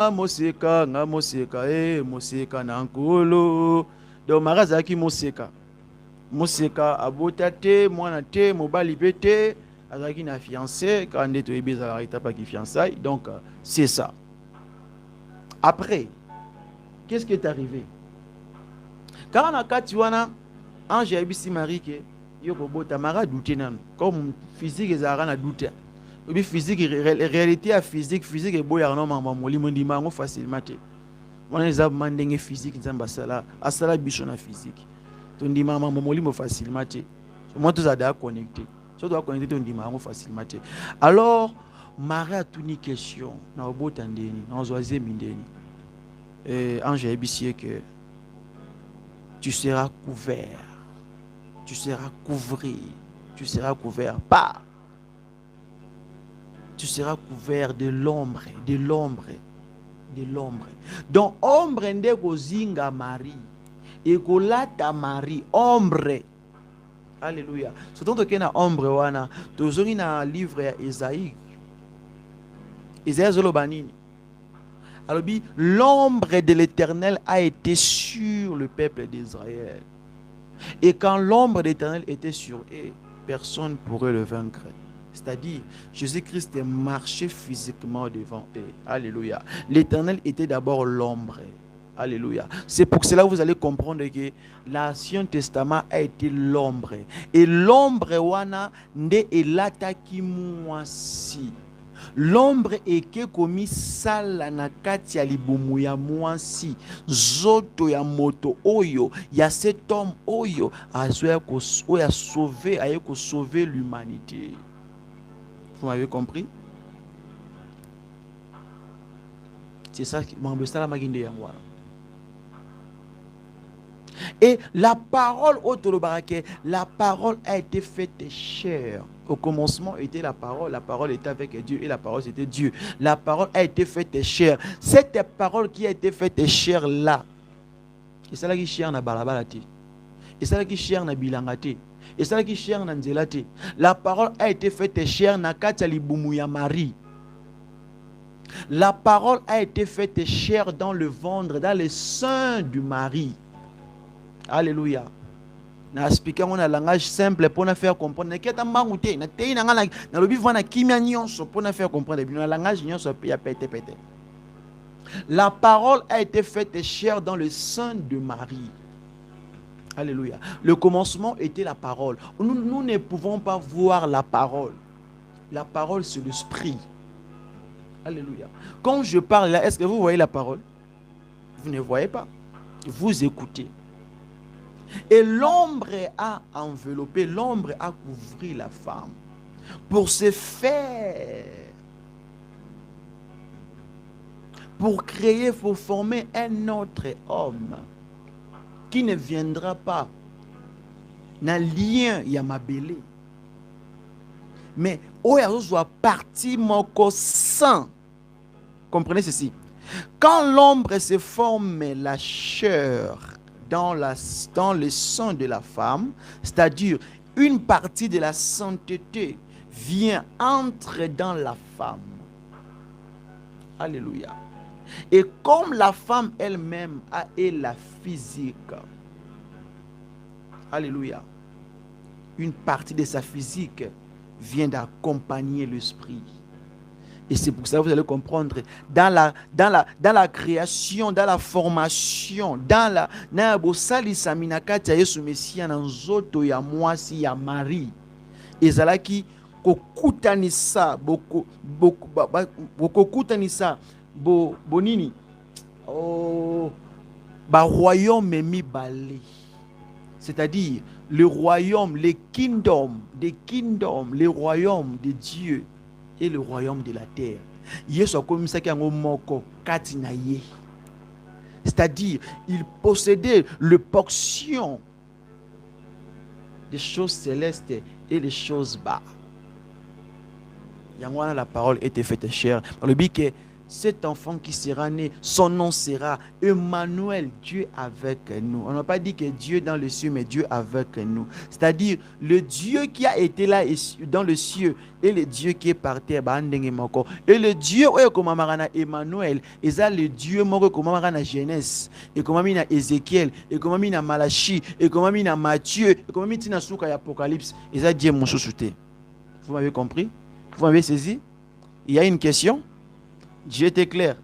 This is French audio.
moseka nga moseka moseka na nkolo. Donc Marie azalaki moseka. Moseka abota te mwana te mobali pe te azalaki na fiancé quand nde toyebi ezalaka etapa ki fiançailles. Donc c'est ça. Après, qu'est-ce qui est arrivé? Quand on a kati wana ange ayebisi Marie ke yo kobota, Marie douté nan comme physique ezalaka na doute. Obi physique réalité à physique et boya no mama molimo ndima ngo facilement te. Wana eza mandenge physique nzamba sala asala biso na physique. To ndima mama molimo facilement te. Moi tous ada connecté. So doit connecter to ndima ngo facilement te. Alors Marie a tout ni question na obota ndeni na ozoazie mindeni. Ange ayebisi que tu seras couvert. Tu seras couvert. Tu seras couvert par. Tu seras couvert de l'ombre, de l'ombre, de l'ombre. Donc, ombre nde kozinga Marie. Et kolata Marie, ombre. Alléluia. Surtout que na ombre wana, tozongi na livre ya Isaïe. Isaïe zolobanini. Alors, l'ombre de l'Éternel a été sur le peuple d'Israël. Et quand l'ombre de l'Éternel était sur eux, personne ne pourrait le vaincre. C'est-à-dire, Jésus-Christ est marché physiquement devant eux. Alléluia. L'Éternel était d'abord l'ombre. Alléluia. C'est pour cela que vous allez comprendre que l'Ancien Testament a été l'ombre. Et l'ombre wana nde elataki mwasi. L'ombre eke komi sala na kati ya libumu ya mwasi. Zoto ya moto oyo, ya cet homme oyo, a sauvé l'humanité. Vous m'avez compris? C'est ça qui m'a dit. Et la parole, la parole a été faite chair. Au commencement était la parole était avec Dieu et la parole c'était Dieu. La parole a été faite chair. Cette parole qui a été faite chair là, et ça là qui chair na balabalati, et ça là qui chair na bilangati, et ça là qui chair na nzelati. La parole a été faite chair na kati libumu ya Marie. La parole a été faite chair dans le ventre, dans le sein du mari. Alléluia. Na expliquer mon langage simple pour nous faire comprendre. Neketa mangute na tei na ngana na lobi vana kimia nyonso pour nous faire comprendre. Le langage nyonso ya pété. La parole a été faite chair dans le sein de Marie. Alléluia. Le commencement était la parole. Nous ne pouvons pas voir la parole. La parole c'est l'esprit. Alléluia. Quand je parle là, est-ce que vous voyez la parole? Vous ne voyez pas. Vous écoutez. Et l'ombre a enveloppé, l'ombre a couvert la femme pour se faire, pour créer, pour former un autre homme qui ne viendra pas n'a lien yamabele, mais oya soit parti moko sang. Comprenez ceci. Quand l'ombre se forme la chair dans le sang de la femme, c'est-à-dire une partie de la sainteté vient entrer dans la femme. Alléluia. Et comme la femme elle-même a la physique, alléluia, une partie de sa physique vient d'accompagner l'esprit. Et c'est pour ça que vous allez comprendre, dans la création, dans la formation, dans la bosali saminakati ya Yesu Messia na nzoto ya mwasi ya Marie. Ezalaki kokutanisa bokutanisa bonini ba royaume mibale. C'est-à-dire le royaume, le kingdom, le royaume de Dieu et le royaume de la terre. C'est-à-dire, il possédait le portion des choses célestes et des choses bas. La parole était faite chair. Dans le but que cet enfant qui sera né, son nom sera Emmanuel, Dieu avec nous. On n'a pas dit que Dieu dans le cieux, mais Dieu avec nous. C'est-à-dire, le Dieu qui a été là dans le cieux et le Dieu qui est par terre, et le Dieu comme Emmanuel, et ça le Dieu comme Genèse, et comme Ézéchiel, et comme Malachie, et comme Matthieu, et comme Apocalypse, et ça Dieu mon sous-souté. Vous m'avez compris? Vous m'avez saisi? Il y a une question? Dieu était clair.